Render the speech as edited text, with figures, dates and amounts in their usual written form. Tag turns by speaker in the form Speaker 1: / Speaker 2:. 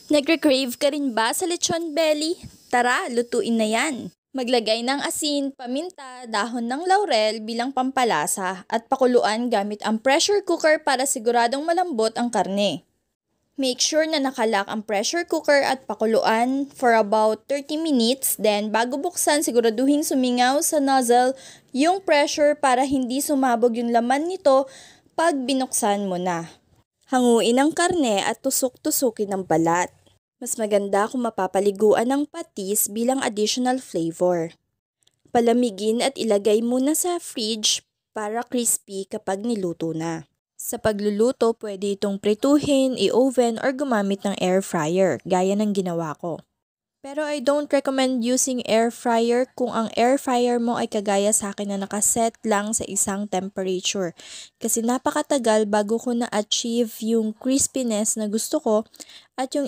Speaker 1: Nagre-crave ka rin ba sa lechon belly? Tara, lutuin na yan. Maglagay ng asin, paminta, dahon ng laurel bilang pampalasa at pakuluan gamit ang pressure cooker para siguradong malambot ang karne. Make sure na nakalock ang pressure cooker at pakuluan for about 30 minutes. Then bago buksan, siguraduhin sumingaw sa nozzle yung pressure para hindi sumabog yung laman nito pag binuksan mo na. Hanguin ang karne at tusok-tusukin ng balat. Mas maganda kung mapapaliguan ng patis bilang additional flavor. Palamigin at ilagay muna sa fridge para crispy kapag niluto na. Sa pagluluto, pwede itong prituhin, i-oven, or gumamit ng air fryer, gaya ng ginawa ko. Pero I don't recommend using air fryer kung ang air fryer mo ay kagaya sa akin na nakaset lang sa isang temperature. Kasi napakatagal bago ko na-achieve yung crispiness na gusto ko at yung